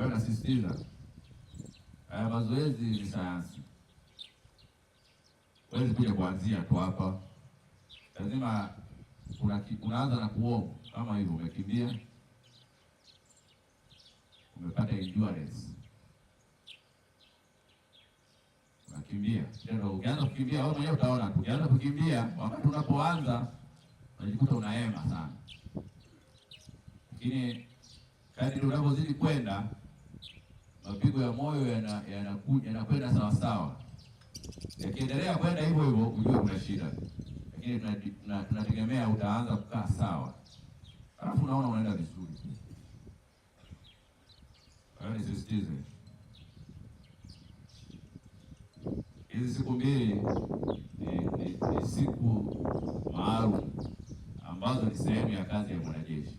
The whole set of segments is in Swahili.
hiyo nasisitiza haya mazoezi ni sayansi. Huwezi kuja kuanzia tu hapa. Lazima unaanza na kuomba kama hivyo, umekimbia, umepata endurance, unakimbia. Ndio ukianza kukimbia wewe mwenyewe utaona tu. Ukianza kukimbia wakati unapoanza unajikuta unaema sana. Lakini kadri unavyozidi kwenda, mapigo ya moyo yanakwenda sawa sawa. Yakiendelea kwenda hivyo hivyo, ujue kuna shida. Lakini tunategemea utaanza kukaa sawa. Alafu unaona unaenda vizuri. Kwa hiyo nisisitize, hizi siku mbili ni siku maalum ambazo ni sehemu ya kazi ya mwanajeshi.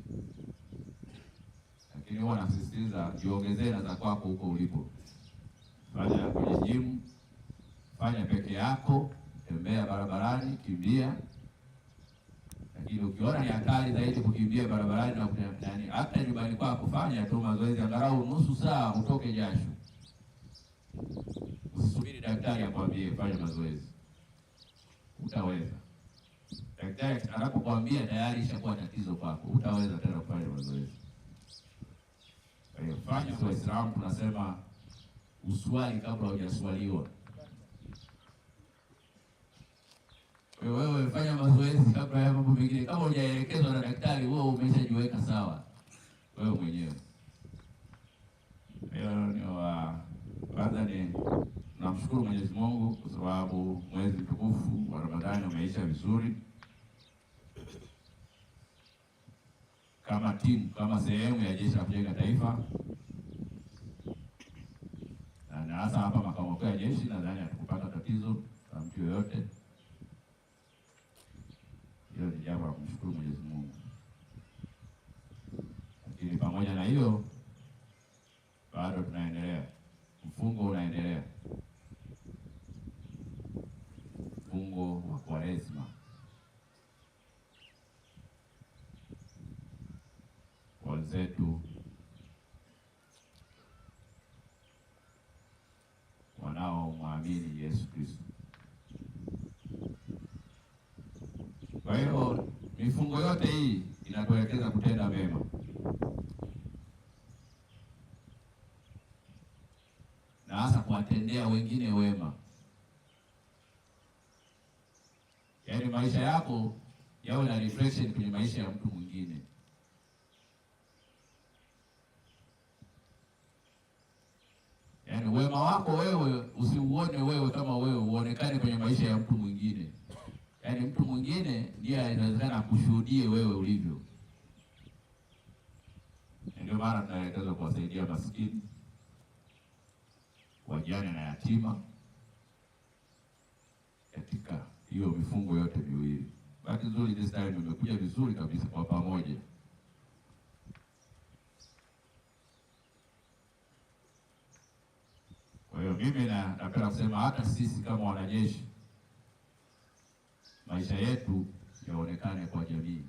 Lakini huwa nasisitiza jiongezee na za kwako huko ulipo. Fanya kwenye gym, fanya peke yako, tembea barabarani, kimbia. Lakini ukiona ni hatari zaidi kukimbia barabarani na yani hata nyumbani kwako, fanya tu mazoezi angalau nusu saa utoke jasho. Usisubiri daktari akwambie fanya mazoezi. Utaweza. Daktari anapokuambia tayari ishakuwa tatizo kwako. Utaweza tena kufanya mazoezi. Kwa hiyo fanya. Kwa Waislamu tunasema uswali kabla hujaswaliwa. Wewe fanya mazoezi kabla ya mambo mengine. Kama hujaelekezwa na daktari, wewe umeshajiweka sawa wewe mwenyewe. Kwanza ni namshukuru Mwenyezi Mungu kwa sababu mwezi mtukufu wa Ramadhani umeisha vizuri. Kama timu, kama sehemu ya Jeshi la Kujenga Taifa, na hasa hapa makao makuu ya jeshi, nadhani hatukupata tatizo kwa mtu yoyote. Hiyo ni jambo la kumshukuru Mwenyezi Mungu. Lakini pamoja na hiyo bado tunaendelea. Mfungo unaendelea. Mfungo wa Kwaresma. Wenzetu wanaomwamini Yesu Kristo. Kwa hiyo mifungo yote hii inatuelekeza kutenda mema. Na hasa kuwatendea wengine wema. Yaani maisha yako yawe na reflection kwenye maisha ya mtu mwingine. Yaani wema wako wewe usiuone wewe kama wewe, uonekane kwenye maisha ya mtu mwingine. Yaani mtu mwingine ndiye inawezekana kushuhudie wewe ulivyo. Ndio maana tunaelekeza kuwasaidia maskini, wajane na yatima katika hiyo mifungo yote miwili. Bahati nzuri this time nimekuja vizuri kabisa kwa pamoja. Kwa hiyo mimi napenda kusema hata sisi kama wanajeshi, maisha yetu yaonekane kwa jamii.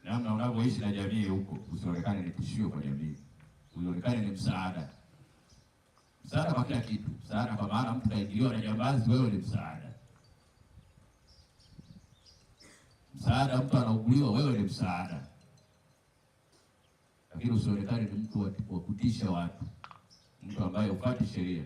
Namna unavyoishi na jamii huko, usionekane ni tishio kwa jamii. Usionekane ni msaada. Msaada kwa kila kitu. Msaada kwa maana mtu kaingiliwa na jambazi, wewe ni msaada. Msaada mtu anauguliwa, wewe ni msaada. Lakini usionekane ni mtu wa kutisha watu. Mtu ambaye hufuati sheria.